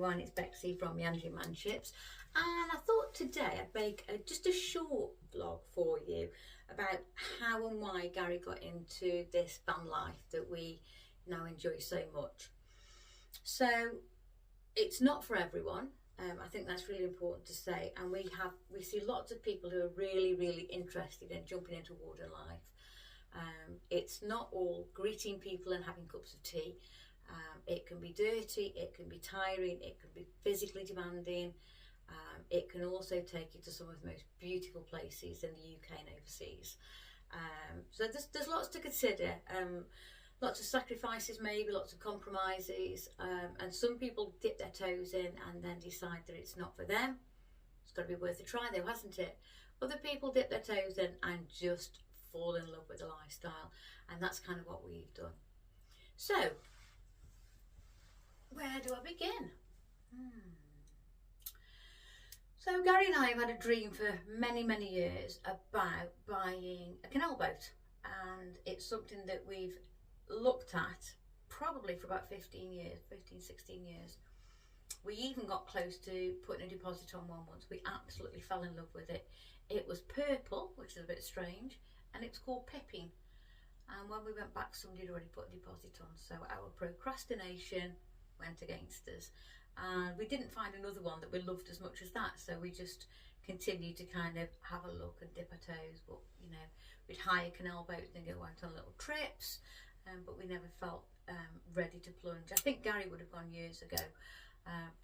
everyone, it's Bexy from Meandering Manships, and I thought today I'd make just a short vlog for you about how and why Gary got into this van life that we now enjoy so much. So it's not for everyone. I think that's really important to say, and we see lots of people who are really interested in jumping into wooden life. It's not all greeting people and having cups of tea. It can be dirty, it can be tiring, it can be physically demanding. It can also take you to some of the most beautiful places in the UK and overseas. So there's lots to consider. Lots of sacrifices, maybe lots of compromises, and some people dip their toes in and then decide that it's not for them. It's got to be worth a try though, hasn't it? Other people dip their toes in and just fall in love with the lifestyle, and that's kind of what we've done. So where do I begin? So Gary and I have had a dream for many years about buying a canal boat, and it's something that we've looked at probably for about 16 years. We even got close to putting a deposit on one once. We absolutely fell in love with it. It was purple, which is a bit strange, and it's called Pipping. And when we went back, somebody had already put a deposit on, so our procrastination went against us, and we didn't find another one that we loved as much as that, so we just continued to kind of have a look and dip our toes. But you know, we'd hire canal boats and go out on little trips, but we never felt ready to plunge. I think Gary would have gone years ago.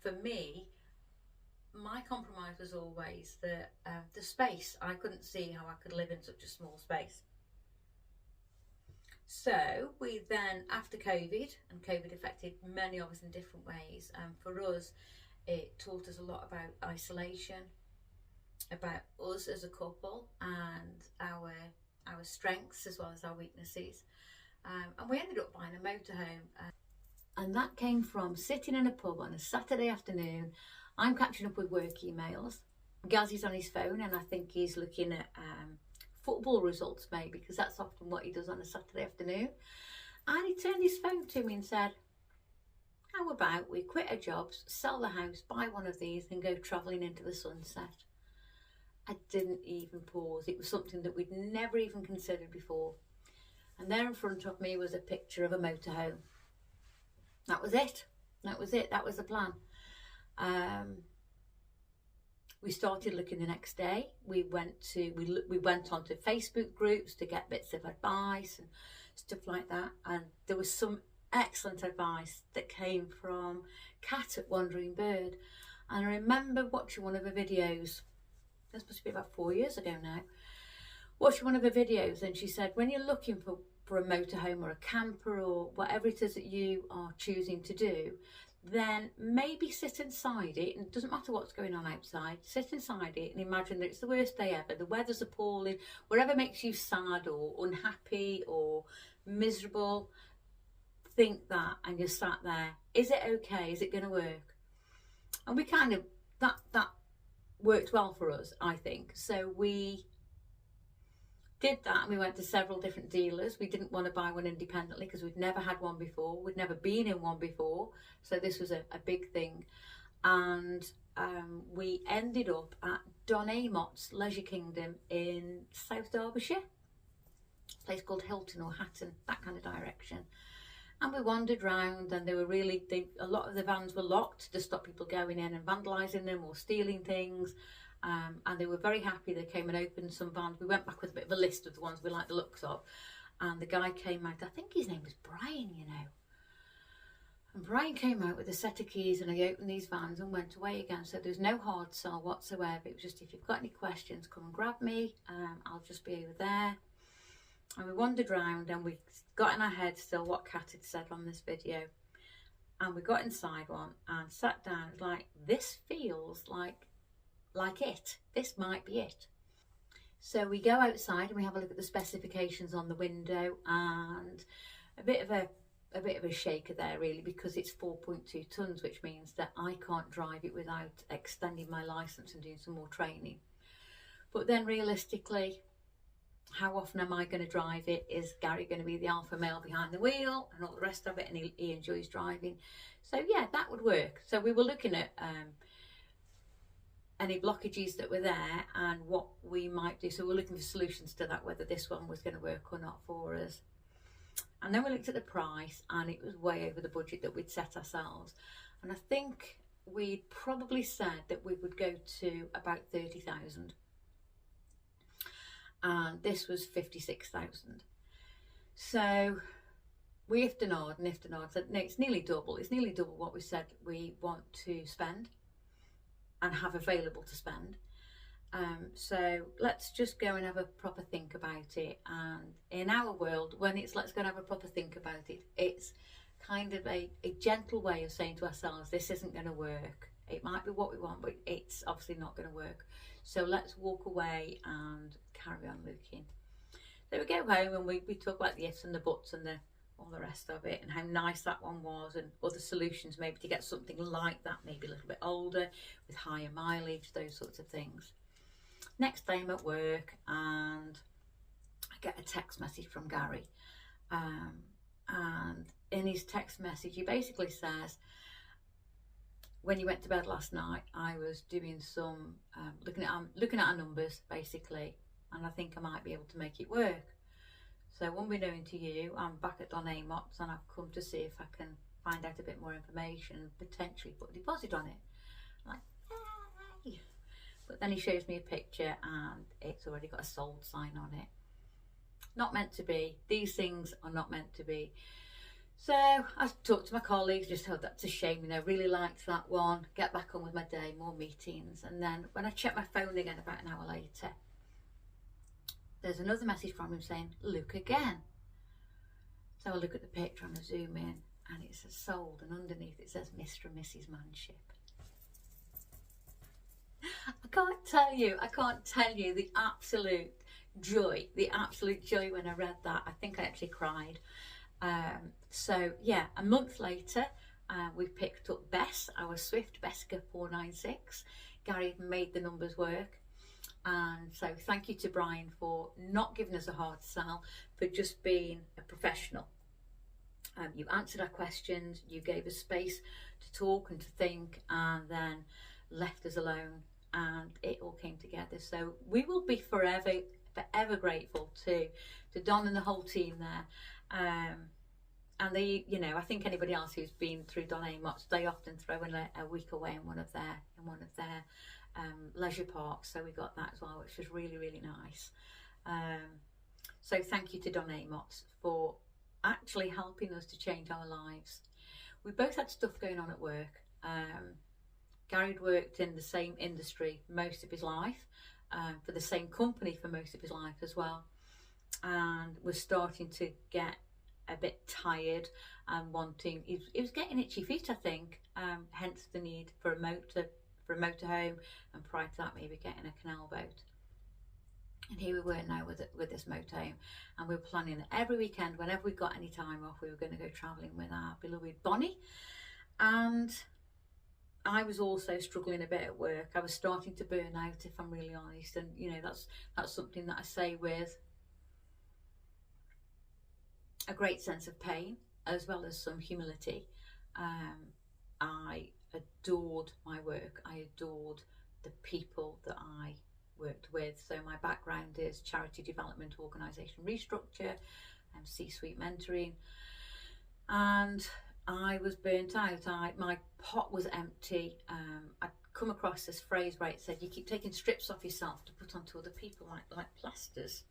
For me, my compromise was always the space. I couldn't see how I could live in such a small space. So we then, after COVID, and COVID affected many of us in different ways, for us it taught us a lot about isolation, about us as a couple and our strengths as well as our weaknesses, and we ended up buying a motorhome, and that came from sitting in a pub on a Saturday afternoon. I'm catching up with work emails, Gazzy's on his phone, and I think he's looking at football results maybe, because that's often what he does on a Saturday afternoon. And he turned his phone to me and said, how about we quit our jobs, sell the house, buy one of these and go travelling into the sunset? I didn't even pause. It was something that we'd never even considered before. And there in front of me was a picture of a motorhome. That was it. That was the plan. We started looking the next day. We went onto Facebook groups to get bits of advice and stuff like that. And there was some excellent advice that came from Kat at Wandering Bird. And I remember watching one of her videos. This must be about 4 years ago now. Watching one of her videos, and she said, when you're looking for a motorhome or a camper or whatever it is that you are choosing to do, then maybe sit inside it, and it doesn't matter what's going on outside, sit inside it and imagine that it's the worst day ever, the weather's appalling, whatever makes you sad or unhappy or miserable, think that, and you're sat there, is it okay, is it going to work? And we kind of, that worked well for us, I think. So we did that, and we went to several different dealers. We didn't want to buy one independently because we'd never had one before, we'd never been in one before, so this was a big thing. And we ended up at Don Amott's Leisure Kingdom in South Derbyshire, a place called Hilton or Hatton, that kind of direction. And we wandered round, and they were a lot of the vans were locked to stop people going in and vandalising them or stealing things. And they were very happy. They came and opened some vans. We went back with a bit of a list of the ones we liked the looks of, and the guy came out, I think his name was Brian, you know, and Brian came out with a set of keys, and I opened these vans and went away again. So there's no hard sell whatsoever. It was just, if you've got any questions, come and grab me, I'll just be over there. And we wandered round, and we got in our head still what Kat had said on this video, and we got inside one and sat down. It was like, this feels like it, this might be it. So we go outside and we have a look at the specifications on the window, and a bit of a shaker there really, because it's 4.2 tons, which means that I can't drive it without extending my license and doing some more training. But then realistically, how often am I going to drive it? Is Gary going to be the alpha male behind the wheel and all the rest of it, and he enjoys driving? So yeah, that would work. So we were looking at any blockages that were there and what we might do. So we're looking for solutions to that, whether this one was going to work or not for us. And then we looked at the price, and it was way over the budget that we'd set ourselves. And I think we'd probably said that we would go to about 30,000. And this was 56,000. So we ifed and hawed and ifed and hawed, said no, it's nearly double. It's nearly double what we said we want to spend and have available to spend. So let's just go and have a proper think about it. And in our world, when it's let's go and have a proper think about it, it's kind of a gentle way of saying to ourselves, this isn't going to work. It might be what we want, but it's obviously not going to work. So let's walk away and carry on looking. So we go home and we talk about the ifs and the buts and all the rest of it, and how nice that one was, and other solutions maybe to get something like that, maybe a little bit older with higher mileage, those sorts of things. Next day I'm at work and I get a text message from Gary, and in his text message he basically says, when you went to bed last night, I was doing some looking at our numbers basically, and I think I might be able to make it work. So unbeknown to you, I'm back at Don Amot's, and I've come to see if I can find out a bit more information and potentially put a deposit on it. I'm like, yay! But then he shows me a picture and it's already got a sold sign on it. Not meant to be. These things are not meant to be. So I talked to my colleagues, just thought that's a shame, you know, really liked that one. Get back on with my day, more meetings. And then when I checked my phone again about an hour later, there's another message from him saying, look again. So I look at the picture and I zoom in, and it says sold, and underneath it says Mr. and Mrs. Manship. I can't tell you the absolute joy when I read that. I think I actually cried. So yeah, a month later, we picked up Bess, our Swift Bessica 496. Gary made the numbers work. And so thank you to Brian for not giving us a hard sell, for just being a professional. You answered our questions, you gave us space to talk and to think, and then left us alone, and it all came together. So we will be forever grateful to Don and the whole team there. And they, you know, I think anybody else who's been through Don Amot's, they often throw in a week away in one of their leisure parks. So we got that as well, which was really, really nice. So thank you to Don Amot's for actually helping us to change our lives. We both had stuff going on at work. Gary had worked in the same industry most of his life, for the same company for most of his life as well, and was starting to get a bit tired and wanting, he was getting itchy feet, I think, hence the need for a motorhome, and prior to that maybe getting a canal boat. And here we were now with this motorhome, and we were planning that every weekend, whenever we got any time off, we were going to go travelling with our beloved Bonnie. And I was also struggling a bit at work. I was starting to burn out, if I'm really honest, and you know, that's something that I say with a great sense of pain as well as some humility. I adored my work. I adored the people that I worked with. So my background is charity development, organisation restructure, and C-suite mentoring, and I was burnt out. My pot was empty. I'd come across this phrase where it said, you keep taking strips off yourself to put onto other people like plasters,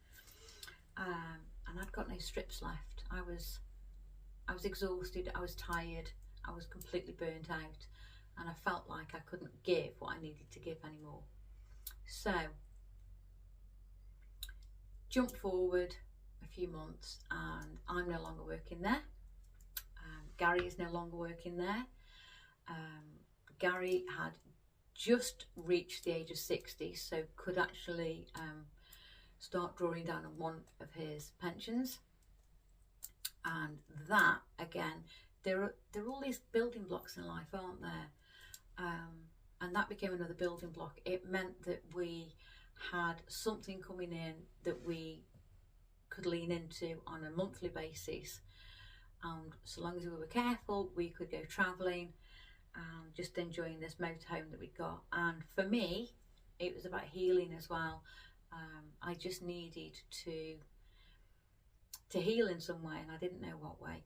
and I'd got no strips left. I was exhausted, I was tired, I was completely burnt out, and I felt like I couldn't give what I needed to give anymore. So jump forward a few months, and I'm no longer working there. Gary is no longer working there. Gary had just reached the age of 60, so could actually start drawing down on one of his pensions. And that, again, there are all these building blocks in life, aren't there? And that became another building block. It meant that we had something coming in that we could lean into on a monthly basis. And so long as we were careful, we could go travelling and just enjoying this motorhome that we'd got. And for me, it was about healing as well. I just needed to heal in some way, and I didn't know what way.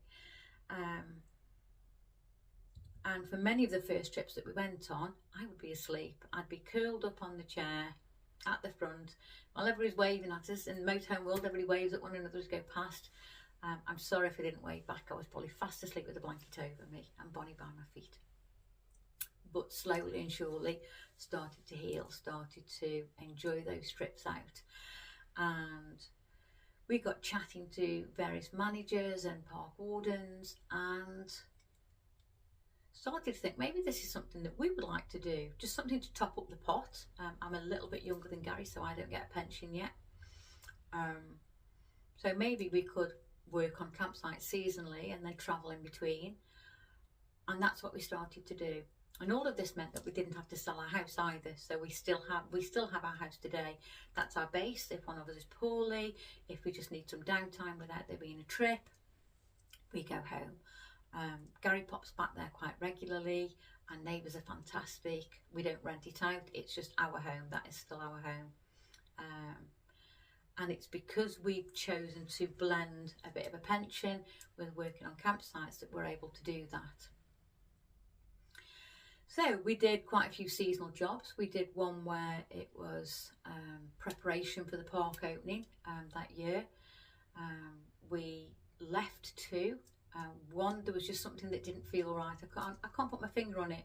And for many of the first trips that we went on, I would be asleep. I'd be curled up on the chair at the front while everybody's waving at us. In the motorhome world, everybody waves at one another as we go past. I'm sorry if I didn't wave back. I was probably fast asleep with a blanket over me and Bonnie by my feet. But slowly and surely started to heal, started to enjoy those trips out. And we got chatting to various managers and park wardens and started to think maybe this is something that we would like to do, just something to top up the pot. I'm a little bit younger than Gary, so I don't get a pension yet. So maybe we could work on campsites seasonally and then travel in between. And that's what we started to do. And all of this meant that we didn't have to sell our house either. So we still have our house today. That's our base. If one of us is poorly, if we just need some downtime without there being a trip, we go home. Gary pops back there quite regularly. Our neighbours are fantastic. We don't rent it out. It's just our home. That is still our home. And it's because we've chosen to blend a bit of a pension with working on campsites that we're able to do that. So we did quite a few seasonal jobs. We did one where it was preparation for the park opening that year. We left two. One, there was just something that didn't feel right. I can't put my finger on it.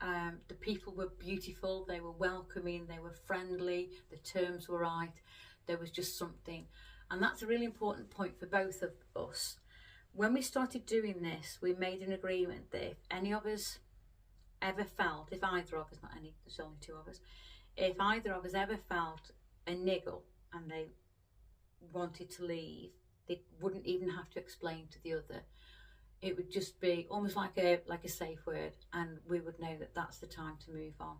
The people were beautiful. They were welcoming. They were friendly. The terms were right. There was just something. And that's a really important point for both of us. When we started doing this, we made an agreement that if any of us ever felt, if either of us, not any, there's only two of us, if either of us ever felt a niggle and they wanted to leave, they wouldn't even have to explain to the other. It would just be almost like a safe word, and we would know that that's the time to move on.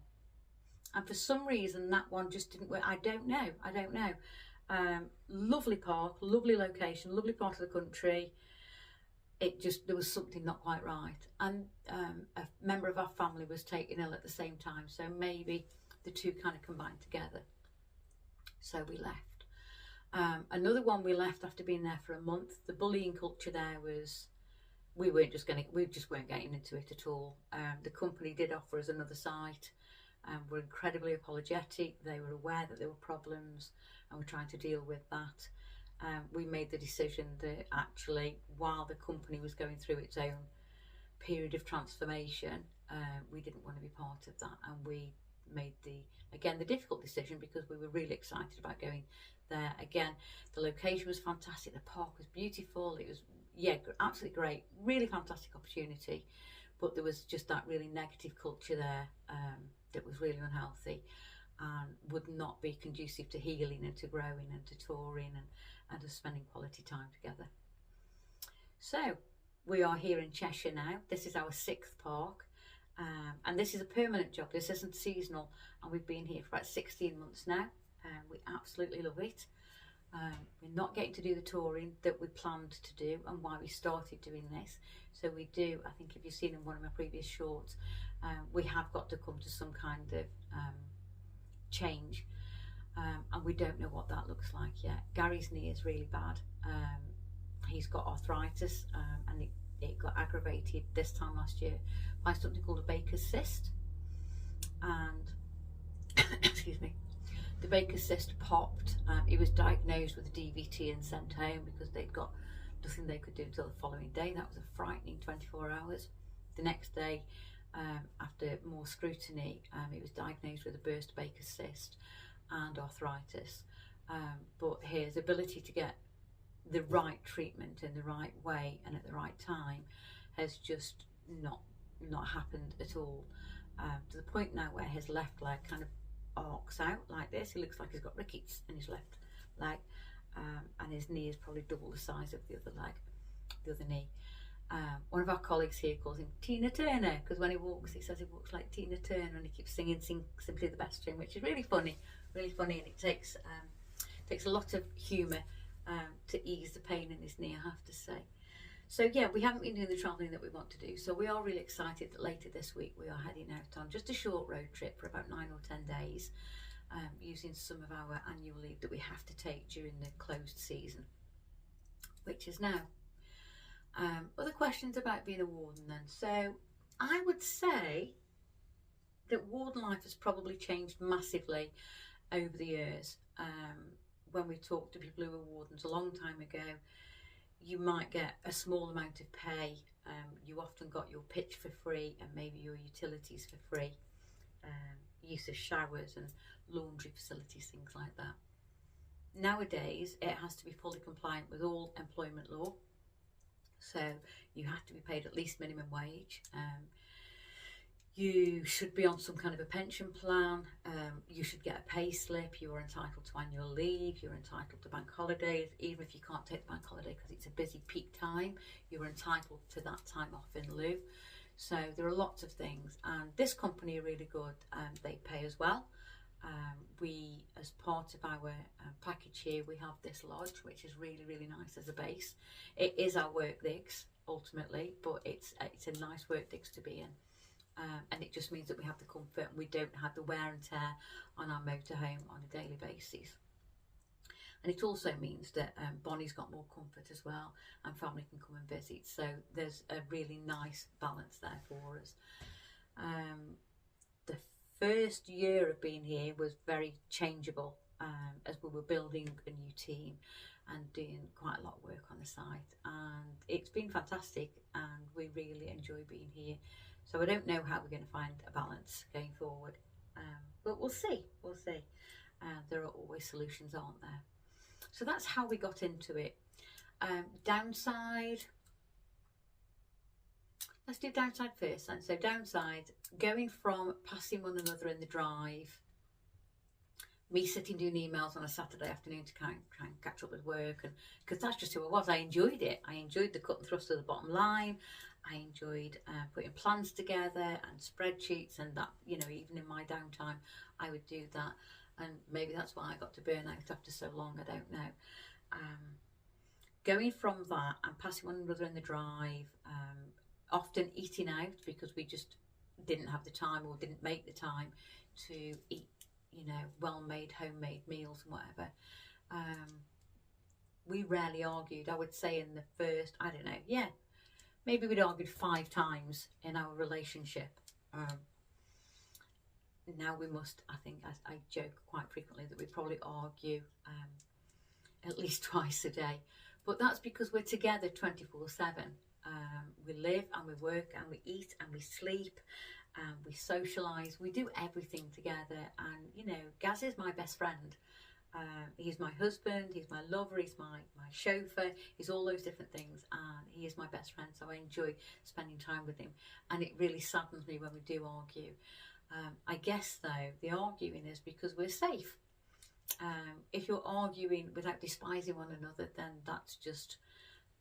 And for some reason that one just didn't work. I don't know. Lovely park, lovely location, lovely part of the country. There was something not quite right. And a member of our family was taken ill at the same time, so maybe the two kind of combined together. So we left. Another one we left after being there for a month. The bullying culture there was, we just weren't getting into it at all. The company did offer us another site. Were incredibly apologetic. They were aware that there were problems and were trying to deal with that. We made the decision that actually, while the company was going through its own period of transformation, we didn't want to be part of that, and we made the difficult decision because we were really excited about going there. Again, the location was fantastic, the park was beautiful, it was absolutely great, really fantastic opportunity, but there was just that really negative culture there that was really unhealthy and would not be conducive to healing and to growing and to touring and to spending quality time together. So we are here in Cheshire now. This is our 6th park, and this is a permanent job. This isn't seasonal, and we've been here for about 16 months now. We absolutely love it. We're not getting to do the touring that we planned to do and why we started doing this. So we do, I think if you've seen in one of my previous shorts, we have got to come to some kind of change, and we don't know what that looks like yet. Gary's knee is really bad. He's got arthritis, and it got aggravated this time last year by something called a Baker's cyst, and excuse me, the Baker's cyst popped. He was diagnosed with a DVT and sent home because they'd got nothing they could do until the following day. That was a frightening 24 hours. The next day, after more scrutiny, he was diagnosed with a burst Baker's cyst and arthritis. But his ability to get the right treatment in the right way and at the right time has just not happened at all, to the point now where his left leg kind of arcs out like this. He looks like he's got rickets in his left leg, and his knee is probably double the size of the other knee. One of our colleagues here calls him Tina Turner, because when he walks, he says he walks like Tina Turner, and he keeps singing Simply the Best to him, which is really funny, and it takes a lot of humour to ease the pain in his knee, I have to say. So yeah, we haven't been doing the travelling that we want to do. So we are really excited that later this week we are heading out on just a short road trip for about 9 or 10 days, using some of our annual leave that we have to take during the closed season, which is now. Other questions about being a warden then. So I would say that warden life has probably changed massively over the years. When we talked to people who were wardens a long time ago, you might get a small amount of pay. You often got your pitch for free and maybe your utilities for free. Use of showers and laundry facilities, things like that. Nowadays, it has to be fully compliant with all employment law. So you have to be paid at least minimum wage. You should be on some kind of a pension plan. You should get a pay slip. You are entitled to annual leave. You're entitled to bank holidays. Even if you can't take the bank holiday because it's a busy peak time, you're entitled to that time off in lieu. So there are lots of things, and this company are really good. They pay as well. We, as part of our package here, we have this lodge, which is really, really nice as a base. It is our work digs ultimately, but it's a nice work digs to be in. And it just means that we have the comfort and we don't have the wear and tear on our motorhome on a daily basis. And it also means that Bonnie's got more comfort as well, and family can come and visit. So there's a really nice balance there for us. The first year of being here was very changeable, as we were building a new team and doing quite a lot of work on the site. And it's been fantastic and we really enjoy being here. So I don't know how we're going to find a balance going forward, but we'll see. There are always solutions, aren't there? So that's how we got into it. Downside. Let's do downside first then. So downside, going from passing one another in the drive, me sitting doing emails on a Saturday afternoon to try and catch up with work, and because that's just who I was. I enjoyed it. I enjoyed the cut and thrust of the bottom line. I enjoyed putting plans together and spreadsheets, and that, you know, even in my downtime, I would do that. And maybe that's why I got to burnout after so long, I don't know. Going from that and passing one another in the drive, often eating out because we just didn't have the time or didn't make the time to eat, you know, well-made, homemade meals and whatever. We rarely argued. I would say in the first, I don't know, yeah, maybe we'd argued 5 times in our relationship. Now we must, I think, I joke quite frequently that we probably argue at least twice a day. But that's because we're together 24/7. We live and we work and we eat and we sleep and we socialise. We do everything together. And, you know, Gaz is my best friend. He's my husband, he's my lover, he's my chauffeur, he's all those different things, and he is my best friend, so I enjoy spending time with him. And it really saddens me when we do argue. I guess though, the arguing is because we're safe. If you're arguing without despising one another, then that's just,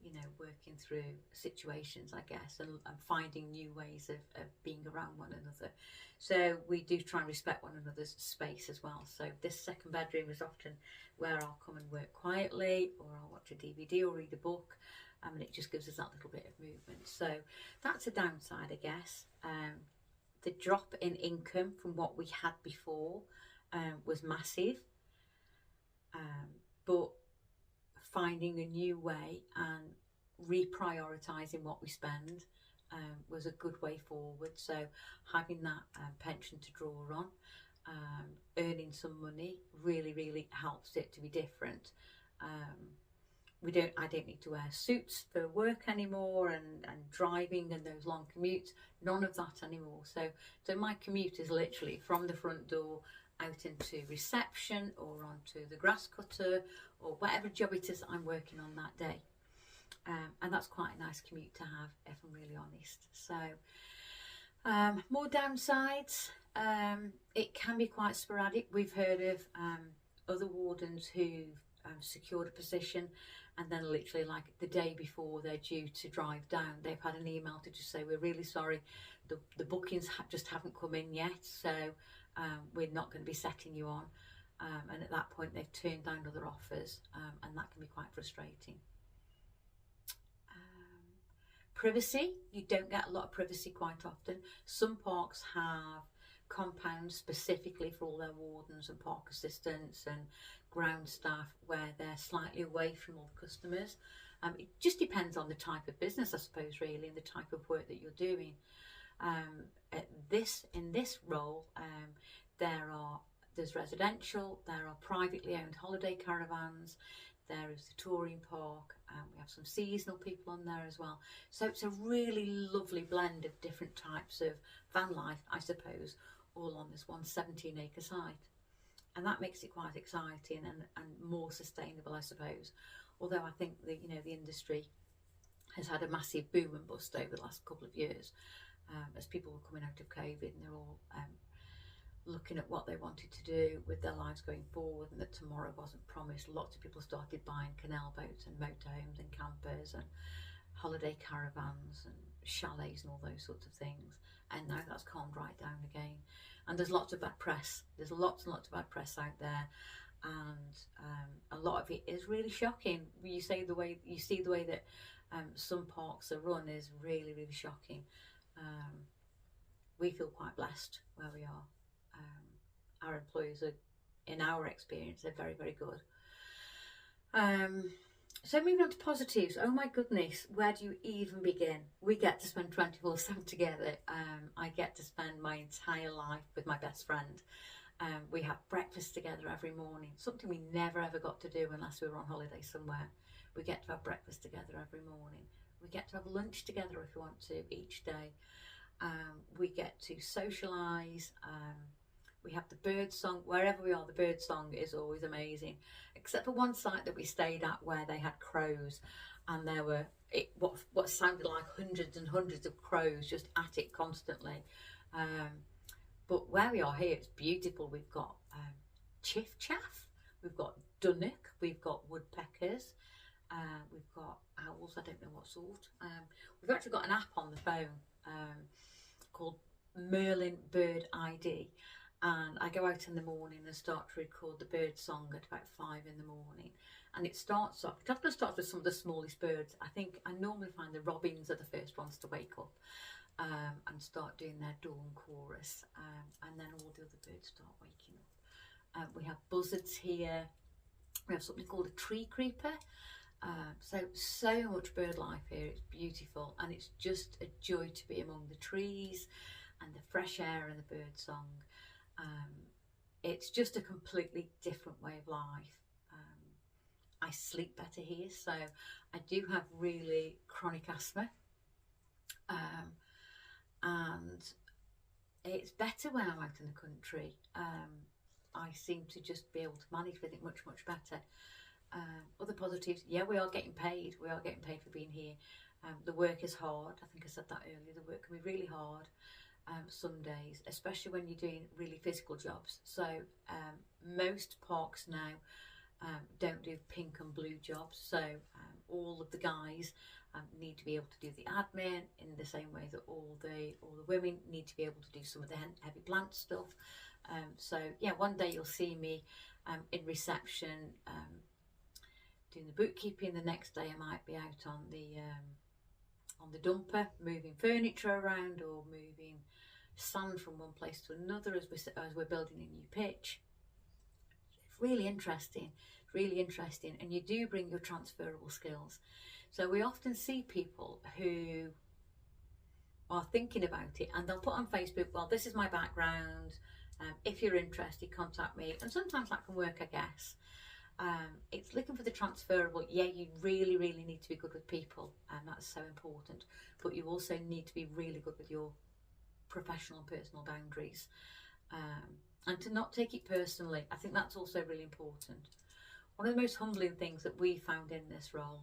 you know, working through situations, I guess, and finding new ways of being around one another. So we do try and respect one another's space as well. So this second bedroom is often where I'll come and work quietly, or I'll watch a DVD or read a book, and it just gives us that little bit of movement. So that's a downside, I guess. The drop in income from what we had before was massive, but finding a new way and reprioritising what we spend was a good way forward. So having that pension to draw on, earning some money really, really helps it to be different. I don't need to wear suits for work anymore, and driving and those long commutes, none of that anymore. So my commute is literally from the front door out into reception or onto the grass cutter or whatever job it is I'm working on that day. And that's quite a nice commute to have, if I'm really honest. So more downsides, it can be quite sporadic. We've heard of other wardens who've secured a position, and then literally like the day before they're due to drive down, they've had an email to just say, we're really sorry, the bookings just haven't come in yet, so we're not going to be setting you on. and at that point they've turned down other offers, and that can be quite frustrating. Privacy, you don't get a lot of privacy quite often. Some parks have compounds specifically for all their wardens and park assistants and ground staff where they're slightly away from all the customers. It just depends on the type of business, I suppose, really, and the type of work that you're doing. In this role, there's residential, there are privately owned holiday caravans, there is the touring park, we have some seasonal people on there as well. So it's a really lovely blend of different types of van life, I suppose, all on this one 17-acre site. And that makes it quite exciting and more sustainable, I suppose. Although I think the industry has had a massive boom and bust over the last couple of years, as people were coming out of COVID and they're all looking at what they wanted to do with their lives going forward, and that tomorrow wasn't promised. Lots of people started buying canal boats and motorhomes and campers and holiday caravans and chalets and all those sorts of things. And now that's calmed right down again. And there's lots of bad press. There's lots and lots of bad press out there, and a lot of it is really shocking. You see the way that some parks are run is really, really shocking. We feel quite blessed where we are. Our employees are, in our experience, they're very, very good. So moving on to positives. Oh my goodness, where do you even begin? We get to spend 24/7 together. I get to spend my entire life with my best friend. We have breakfast together every morning, something we never ever got to do unless we were on holiday somewhere. We get to have breakfast together every morning. We get to have lunch together if we want to each day. We get to socialise. We have the bird song. Wherever we are, the bird song is always amazing. Except for one site that we stayed at where they had crows, and there were what sounded like hundreds and hundreds of crows just at it constantly. But where we are here, it's beautiful. We've got chiff chaff, we've got dunnock, we've got woodpeckers, we've got owls. I don't know what sort. We've actually got an app on the phone called Merlin Bird ID. And I go out in the morning and start to record the bird song at about 5 in the morning. And it starts off, it often starts with some of the smallest birds. I think I normally find the robins are the first ones to wake up and start doing their dawn chorus. And then all the other birds start waking up. We have buzzards here. We have something called a tree creeper. So much bird life here. It's beautiful. And it's just a joy to be among the trees and the fresh air and the bird song. It's just a completely different way of life. I sleep better here, so I do have really chronic asthma, and it's better when I'm out in the country. I seem to just be able to manage with it much better. Other positives, yeah, we are getting paid. We are getting paid for being here. The work is hard. I think I said that earlier. The work can be really hard. Some days, especially when you're doing really physical jobs. So most parks now don't do pink and blue jobs. So all of the guys need to be able to do the admin in the same way that all the women need to be able to do some of the heavy plant stuff. So yeah, one day you'll see me in reception doing the bookkeeping. The next day I might be out on the dumper, moving furniture around or moving sand from one place to another as we're building a new pitch. It's really interesting, and you do bring your transferable skills. So we often see people who are thinking about it and they'll put on Facebook, well, this is my background, if you're interested, contact me. And sometimes that can work, I guess. It's looking for the transferable. Yeah, you really need to be good with people, and that's so important, but you also need to be really good with your professional and personal boundaries, and to not take it personally. I think that's also really important. One of the most humbling things that we found in this role,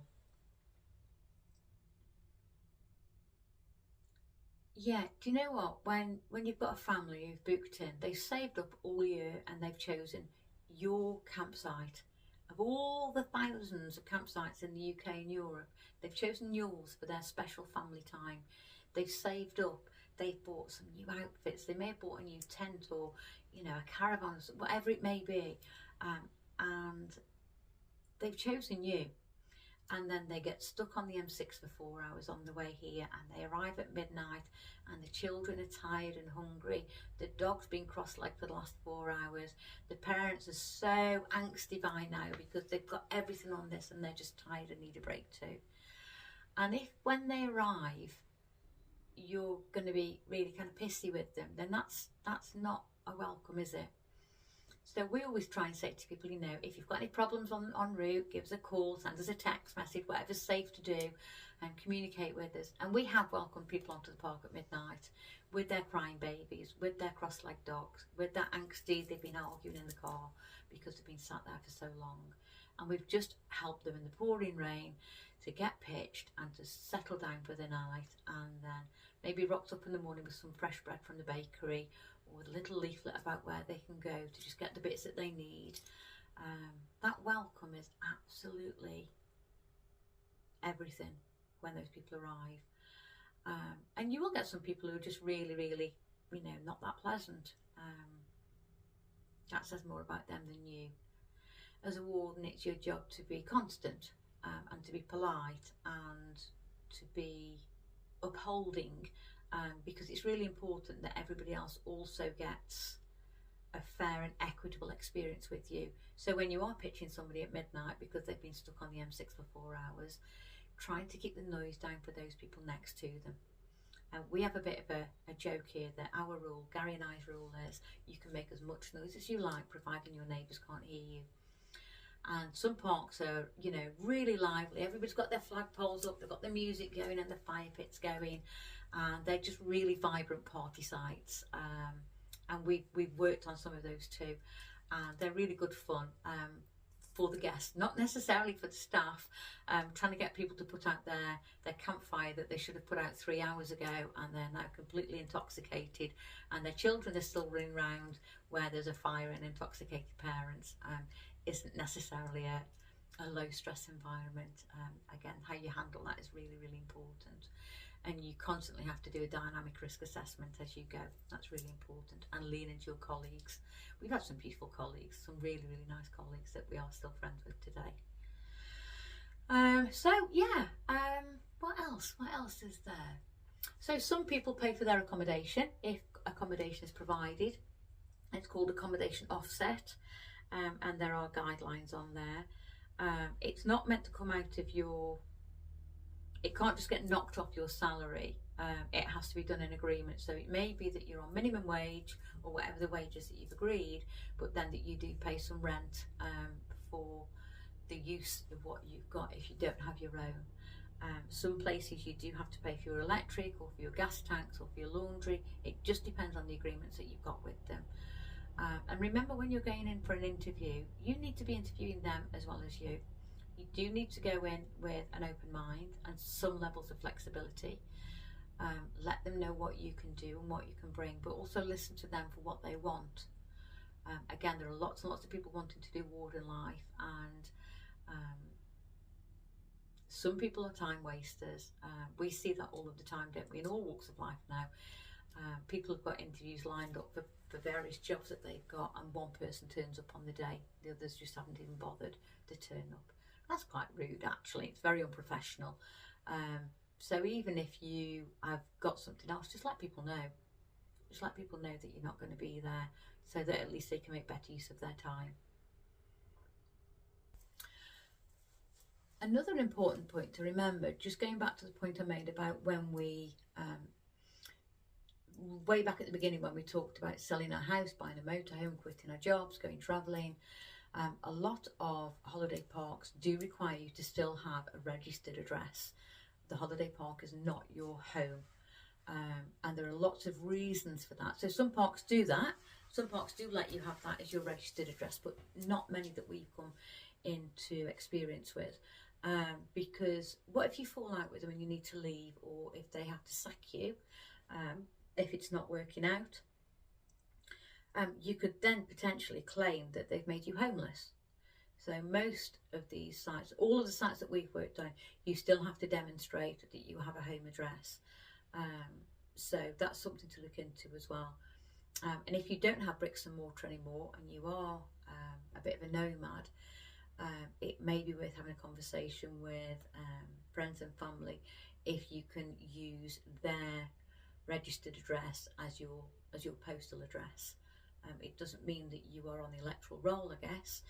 yeah, do you know what, when you've got a family who've booked in, they've saved up all year and they've chosen your campsite. Of all the thousands of campsites in the UK and Europe, they've chosen yours for their special family time. They've saved up, they've bought some new outfits, they may have bought a new tent or, a caravan, whatever it may be, and they've chosen you. And then they get stuck on the M6 for 4 hours on the way here, and they arrive at midnight, and the children are tired and hungry. The dog's been cross-legged for the last 4 hours. The parents are so angsty by now because they've got everything on this and they're just tired and need a break too. And if when they arrive you're going to be really kind of pissy with them, then that's not a welcome, is it? So we always try and say to people, you know, if you've got any problems en route, give us a call, send us a text message, whatever's safe to do, and communicate with us. And we have welcomed people onto the park at midnight with their crying babies, with their cross-legged dogs, with that angsty, they've been arguing in the car because they've been sat there for so long. And we've just helped them in the pouring rain to get pitched and to settle down for the night, and then maybe rocked up in the morning with some fresh bread from the bakery, or with a little leaflet about where they can go to just get the bits that they need. That welcome is absolutely everything when those people arrive. And you will get some people who are just really, really, you know, not that pleasant. That says more about them than you. As a warden, it's your job to be constant and to be polite and to be upholding, because it's really important that everybody else also gets a fair and equitable experience with you. So when you are pitching somebody at midnight because they've been stuck on the M6 for 4 hours, trying to keep the noise down for those people next to them. We have a bit of a joke here that our rule, Gary and I's rule, is you can make as much noise as you like providing your neighbours can't hear you. And some parks are, you know, really lively. Everybody's got their flagpoles up, they've got the music going and the fire pits going, and they're just really vibrant party sites. And we've worked on some of those too, and they're really good fun for the guests, not necessarily for the staff. Trying to get people to put out their campfire that they should have put out 3 hours ago, and they're now completely intoxicated, and their children are still running around where there's a fire and intoxicated parents. Isn't necessarily a low stress environment. Again, how you handle that is really, really important, and you constantly have to do a dynamic risk assessment as you go. That's really important, and lean into your colleagues. We've had some beautiful colleagues, some really, really nice colleagues that we are still friends with today. So yeah, what else is there? So some people pay for their accommodation if accommodation is provided. It's called accommodation offset. And there are guidelines on there. It's not meant to come out of your, it can't just get knocked off your salary. It has to be done in agreement. So it may be that you're on minimum wage or whatever the wages that you've agreed, but then that you do pay some rent for the use of what you've got if you don't have your own. Some places you do have to pay for your electric or for your gas tanks or for your laundry. It just depends on the agreements that you've got with them. And remember, when you're going in for an interview, you need to be interviewing them as well as you. You do need to go in with an open mind and some levels of flexibility. Let them know what you can do and what you can bring, but also listen to them for what they want. Again, there are lots and lots of people wanting to do warden life, and some people are time wasters. We see that all of the time, don't we, in all walks of life now. People have got interviews lined up for various jobs that they've got, and one person turns up on the day, the others just haven't even bothered to turn up. That's quite rude, actually. It's very unprofessional. So even if you have got something else, just let people know. Just let people know that you're not going to be there, so that at least they can make better use of their time. Another important point to remember, just going back to the point I made about when we way back at the beginning, when we talked about selling our house, buying a motorhome, quitting our jobs, going travelling, a lot of holiday parks do require you to still have a registered address. The holiday park is not your home, and there are lots of reasons for that. So some parks do that. Some parks do let you have that as your registered address, but not many that we've come into experience with. Because what if you fall out with them and you need to leave, or if they have to sack you, if it's not working out, you could then potentially claim that they've made you homeless. So most of these sites, all of the sites that we've worked on, you still have to demonstrate that you have a home address. So that's something to look into as well. And if you don't have bricks and mortar anymore, and you are a bit of a nomad, it may be worth having a conversation with friends and family if you can use their registered address as your postal address. It doesn't mean that you are on the electoral roll, I guess,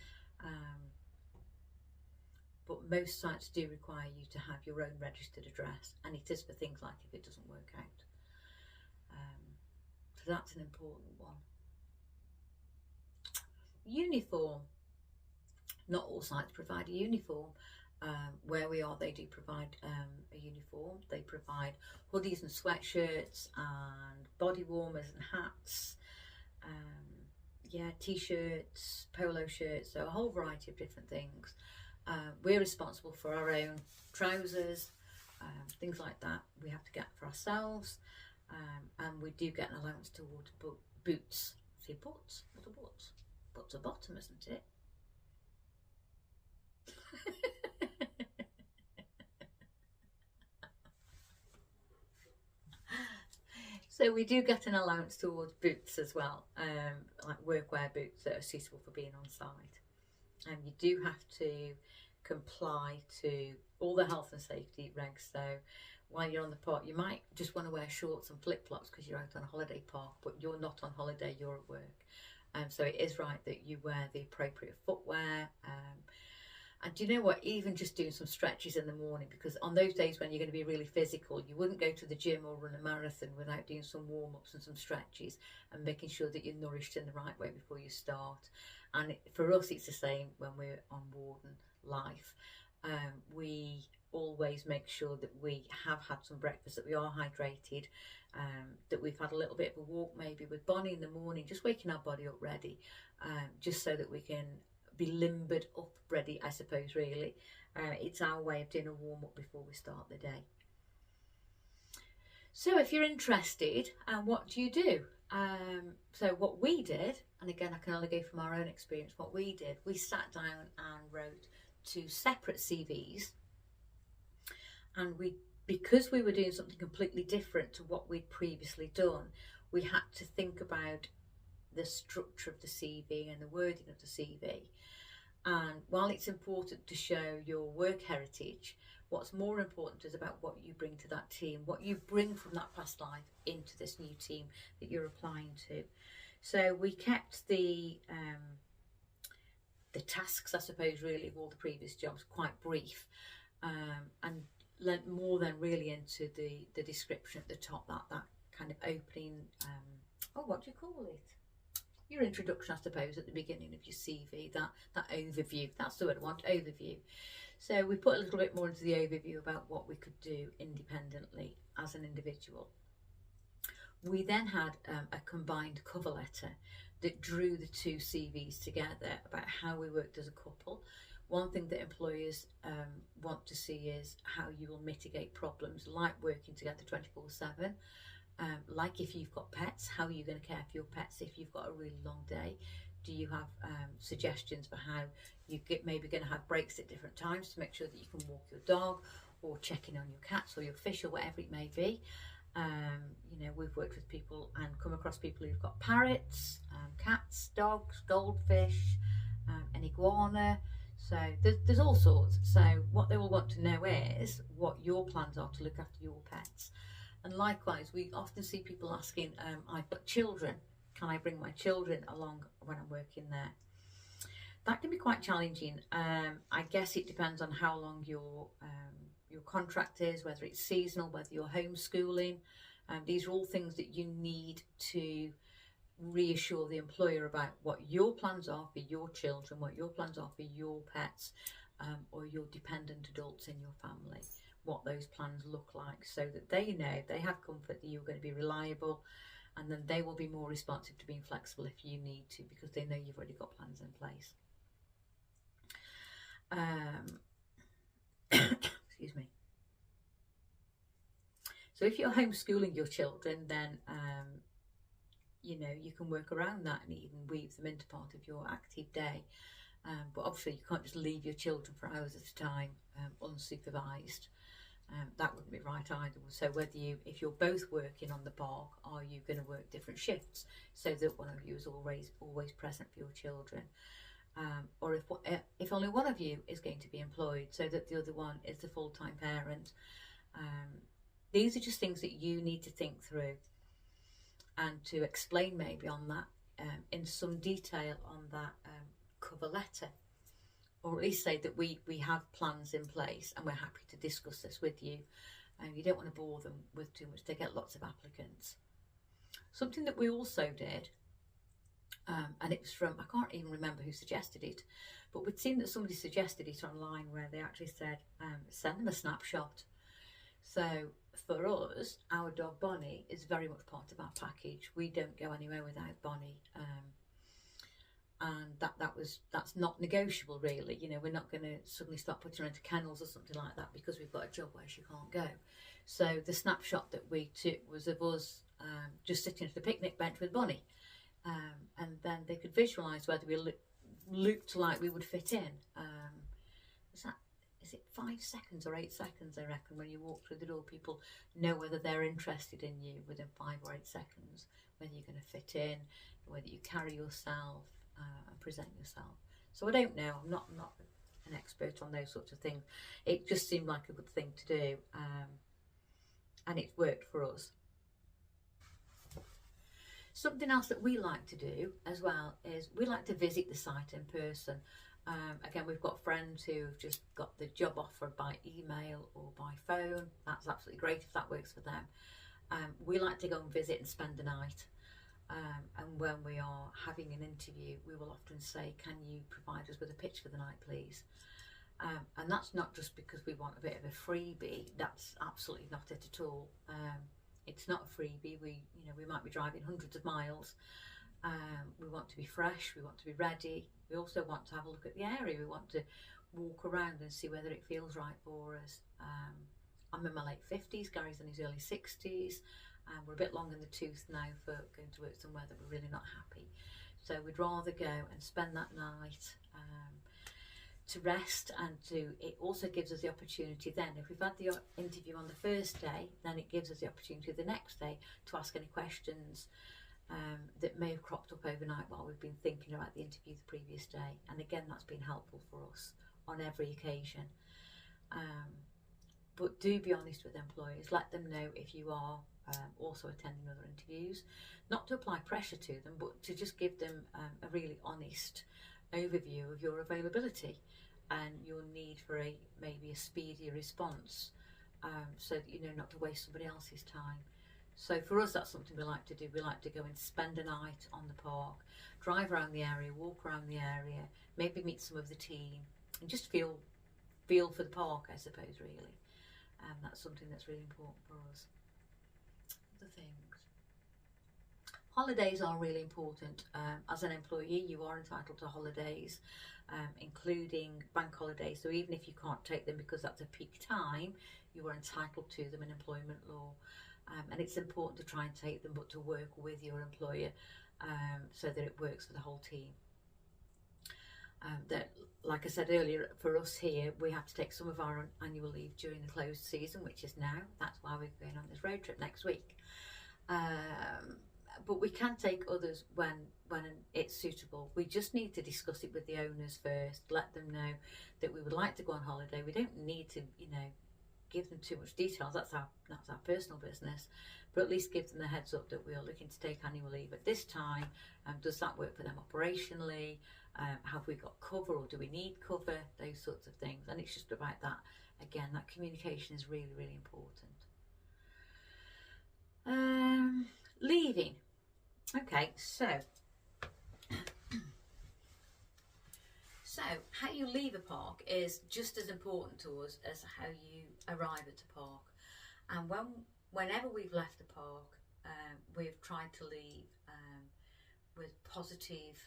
but most sites do require you to have your own registered address, and it is for things like if it doesn't work out. So that's an important one. Uniform. Not all sites provide a uniform. Where we are, they do provide a uniform. They provide hoodies and sweatshirts and body warmers and hats, t-shirts, polo shirts, so a whole variety of different things. We're responsible for our own trousers, things like that we have to get for ourselves, and we do get an allowance towards boots. See, boots? What are boots? Boots are bottom, isn't it? So we do get an allowance towards boots as well, like workwear boots that are suitable for being on site. And you do have to comply to all the health and safety regs. So while you're on the park, you might just want to wear shorts and flip-flops because you're out on a holiday park, but you're not on holiday, you're at work. So it is right that you wear the appropriate footwear. And do you know what, even just doing some stretches in the morning, because on those days when you're going to be really physical, you wouldn't go to the gym or run a marathon without doing some warm-ups and some stretches and making sure that you're nourished in the right way before you start. And for us, it's the same when we're on warden life. We always make sure that we have had some breakfast, that we are hydrated, that we've had a little bit of a walk maybe with Bonnie in the morning, just waking our body up ready, just so that we can be limbered up ready, I suppose, really. It's our way of doing a warm-up before we start the day. So if you're interested, what do you do? So what we did, and again I can only go from our own experience, what we did, we sat down and wrote 2 separate CVs, and because we were doing something completely different to what we'd previously done, we had to think about the structure of the CV and the wording of the CV. And while it's important to show your work heritage, what's more important is about what you bring to that team, what you bring from that past life into this new team that you're applying to. So we kept the tasks, I suppose, really, of all the previous jobs quite brief, and lent more than really into the description at the top, that kind of opening, what do you call it? Your introduction, I suppose, at the beginning of your CV, that overview, that's the word I want, overview. So we put a little bit more into the overview about what we could do independently as an individual. We then had a combined cover letter that drew the 2 CVs together about how we worked as a couple. One thing that employers want to see is how you will mitigate problems like working together 24/7. Like if you've got pets, how are you going to care for your pets if you've got a really long day? Do you have suggestions for how you maybe going to have breaks at different times to make sure that you can walk your dog or check in on your cats or your fish or whatever it may be? We've worked with people and come across people who've got parrots, cats, dogs, goldfish, an iguana. So there's all sorts. So what they will want to know is what your plans are to look after your pets. And likewise, we often see people asking, I've got children, can I bring my children along when I'm working there? That can be quite challenging. I guess it depends on how long your contract is, whether it's seasonal, whether you're homeschooling. These are all things that you need to reassure the employer about what your plans are for your children, what your plans are for your pets, or your dependent adults in your family, what those plans look like, so that they know, they have comfort that you're going to be reliable, and then they will be more responsive to being flexible if you need to, because they know you've already got plans in place. Excuse me. So if you're homeschooling your children, then you can work around that and even weave them into part of your active day. But obviously you can't just leave your children for hours at a time unsupervised. That wouldn't be right either. So if you're both working on the park, are you going to work different shifts so that one of you is always present for your children? or if only one of you is going to be employed, so that the other one is the full-time parent. These are just things that you need to think through and to explain maybe on that in some detail on that cover letter, or at least say that we have plans in place and we're happy to discuss this with you. And you don't want to bore them with too much. They get lots of applicants. Something that we also did, and it was from, I can't even remember who suggested it, but we'd seen that somebody suggested it online where they actually said send them a snapshot. So for us, our dog Bonnie is very much part of our package. We don't go anywhere without Bonnie, and that's not negotiable really. You know, we're not going to suddenly start putting her into kennels or something like that because we've got a job where she can't go. So the snapshot that we took was of us just sitting at the picnic bench with Bonnie, and then they could visualise whether we looked like we would fit in. Is it 5 seconds or 8 seconds, I reckon, when you walk through the door, people know whether they're interested in you within 5 or 8 seconds, whether you're going to fit in, whether you carry yourself and present yourself. So I don't know, I'm not an expert on those sorts of things. It just seemed like a good thing to do, and it worked for us. Something else that we like to do as well is we like to visit the site in person. Again, we've got friends who have just got the job offer by email or by phone. That's absolutely great if that works for them. We like to go and visit and spend the night. And when we are having an interview, we will often say, can you provide us with a pitch for the night, please? And that's not just because we want a bit of a freebie. That's absolutely not it at all. It's not a freebie. We might be driving hundreds of miles. We want to be fresh, we want to be ready. We also want to have a look at the area. We want to walk around and see whether it feels right for us. I'm in my late 50s, Gary's in his early 60s, and we're a bit long in the tooth now for going to work somewhere that we're really not happy. So we'd rather go and spend that night to rest, and it also gives us the opportunity then, if we've had the interview on the first day, then it gives us the opportunity the next day to ask any questions that may have cropped up overnight while we've been thinking about the interview the previous day. And again, that's been helpful for us on every occasion. But do be honest with employers. Let them know if you are also attending other interviews. Not to apply pressure to them, but to just give them a really honest overview of your availability and your need for maybe a speedier response, so that you know not to waste somebody else's time. So for us, that's something we like to do. We like to go and spend a night on the park, drive around the area, walk around the area, maybe meet some of the team, and just feel for the park, I suppose, really. And that's something that's really important for us. Other things. Holidays are really important. As an employee, you are entitled to holidays, including bank holidays. So even if you can't take them because that's a peak time, you are entitled to them in employment law. And it's important to try and take them, but to work with your employer so that it works for the whole team. That, like I said earlier, for us here, we have to take some of our annual leave during the closed season, which is now. That's why we're going on this road trip next week. But we can take others when it's suitable. We just need to discuss it with the owners first, let them know that we would like to go on holiday. We don't need to, give them too much details. That's our personal business, but at least give them the heads up that we are looking to take annual leave at this time. Does that work for them operationally? Have we got cover, or do we need cover? Those sorts of things. And it's just about that. Again, that communication is really, really important. Leaving. Okay, so how you leave a park is just as important to us as how you arrive at a park. And whenever we've left a park, we've tried to leave with positive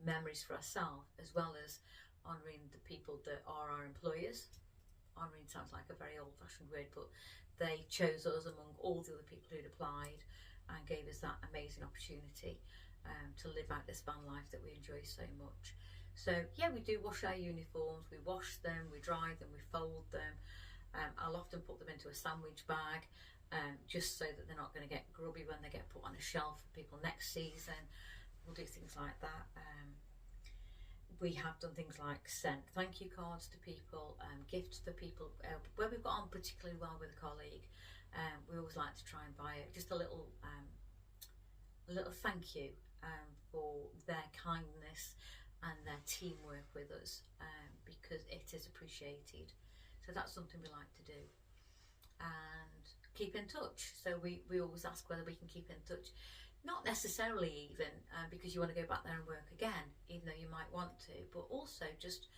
memories for ourselves, as well as honouring the people that are our employers. Honouring sounds like a very old-fashioned word, but they chose us among all the other people who'd applied and gave us that amazing opportunity to live out this van life that we enjoy so much. So yeah, we do wash our uniforms, we wash them, we dry them, we fold them. I'll often put them into a sandwich bag, just so that they're not going to get grubby when they get put on a shelf for people next season. We'll do things like that. we have done things like sent thank you cards to people, gifts for people. Where we've got on particularly well with a colleague, we always like to try and buy just a little thank you for their kindness and their teamwork with us, because it is appreciated. So that's something we like to do. And keep in touch. So we always ask whether we can keep in touch. Not necessarily even because you want to go back there and work again, even though you might want to, but also just,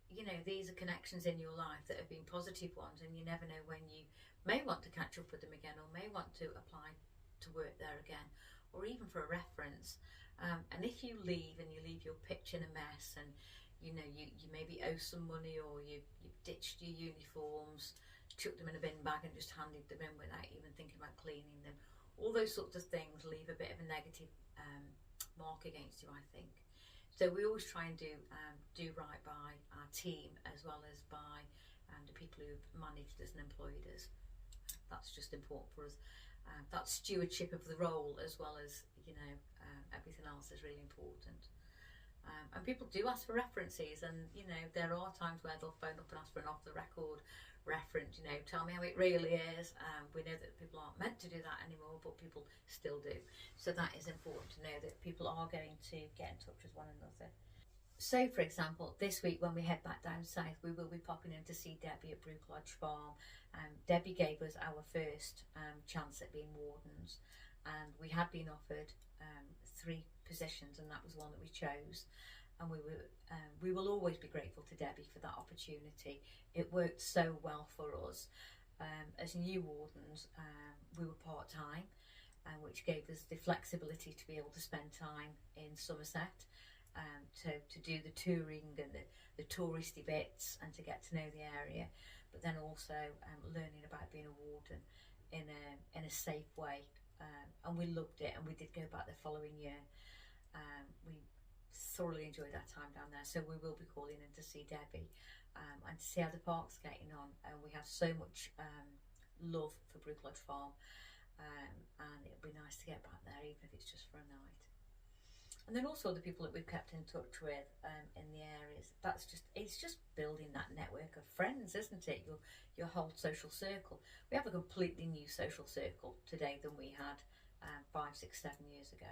you know, these are connections in your life that have been positive ones, and you never know when you may want to catch up with them again, or may want to apply to work there again, or even for a reference. And if you leave and you leave your pitch in a mess, and you know you maybe owe some money, or you've ditched your uniforms, chucked them in a bin bag and just handed them in without even thinking about cleaning them, all those sorts of things leave a bit of a negative mark against you, I think. So we always try and do right by our team, as well as by the people who've managed us and employed us. That's just important for us. That stewardship of the role, as well as, you know, everything else, is really important. And people do ask for references, and you know, there are times where they'll phone up and ask for an off the record reference, you know, tell me how it really is. We know that people aren't meant to do that anymore, but people still do. So that is important to know, that people are going to get in touch with one another. So for example, this week when we head back down south, we will be popping in to see Debbie at Brook Lodge Farm. Debbie gave us our first chance at being wardens, and we had been offered 3 positions, and that was one that we chose. And we will always be grateful to Debbie for that opportunity. It worked so well for us. As new wardens, we were part-time, which gave us the flexibility to be able to spend time in Somerset, to do the touring and the touristy bits, and to get to know the area, but then also learning about being a warden in a safe way. And we loved it, and we did go back the following year. We thoroughly enjoyed our time down there, so we will be calling in to see Debbie and to see how the park's getting on. And we have so much love for Brook Lodge Farm, and it'll be nice to get back there, even if it's just for a night. And then also the people that we've kept in touch with in the areas. It's just building that network of friends, isn't it? Your whole social circle. We have a completely new social circle today than we had 5, 6, 7 years ago.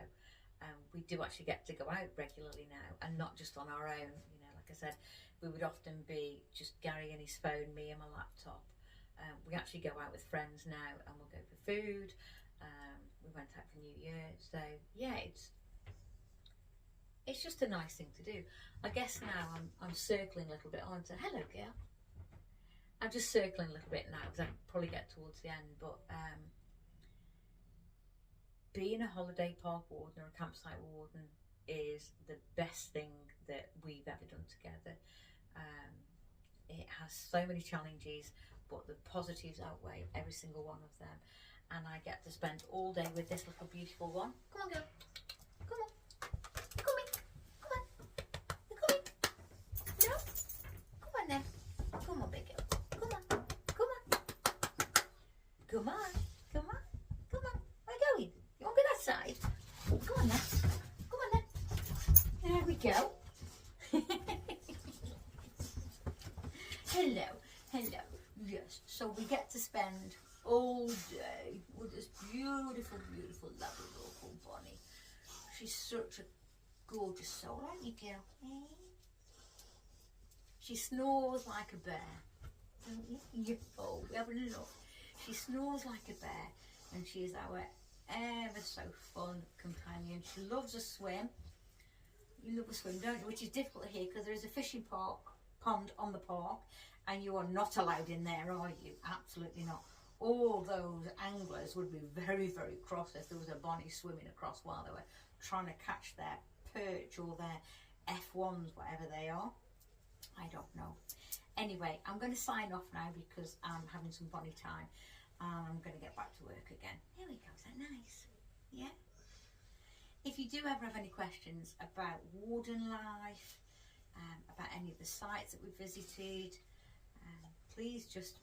We do actually get to go out regularly now, and not just on our own. You know, like I said, we would often be just Gary and his phone, me and my laptop. We actually go out with friends now, and we'll go for food. We went out for New Year, so yeah, it's just a nice thing to do. I guess now I'm circling a little bit on to hello girl. I'm just circling a little bit now because I probably get towards the end, but being a holiday park warden or a campsite warden is the best thing that we've ever done together. It has so many challenges, but the positives outweigh every single one of them. And I get to spend all day with this little beautiful one. Come on girl, come on. Come on, big girl. Come on. Come on. Where are you going? You want to go that side? Come on then. There we go. Hello. Yes, so we get to spend all day with this beautiful, lovely local bunny. She's such a gorgeous soul, aren't you, girl? She snores like a bear, don't you? Oh, we have a look. She snores like a bear, and she is our ever so fun companion. She loves a swim. You love a swim, don't you? Which is difficult here because there is a fishing pond on the park, and you are not allowed in there, are you? Absolutely not. All those anglers would be very, very cross if there was a bunny swimming across while they were trying to catch their perch or their F1s, whatever they are. I don't know. Anyway, I'm going to sign off now because I'm having some bunny time, and I'm going to get back to work again. Here we go. Is that nice? Yeah? If you do ever have any questions about warden life, about any of the sites that we've visited, please just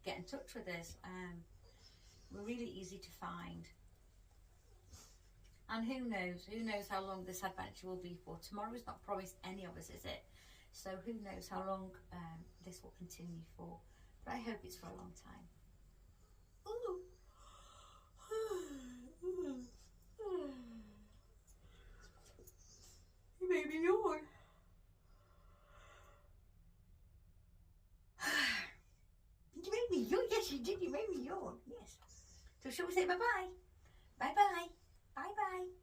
get in touch with us. We're really easy to find. And who knows how long this adventure will be for. Tomorrow's not promised any of us, is it? So who knows how long this will continue for. But I hope it's for a long time. Ooh. You made me yawn. You made me yawn. Yes, you did. You made me yawn. Yes. So shall we say bye-bye? Bye-bye. Bye-bye.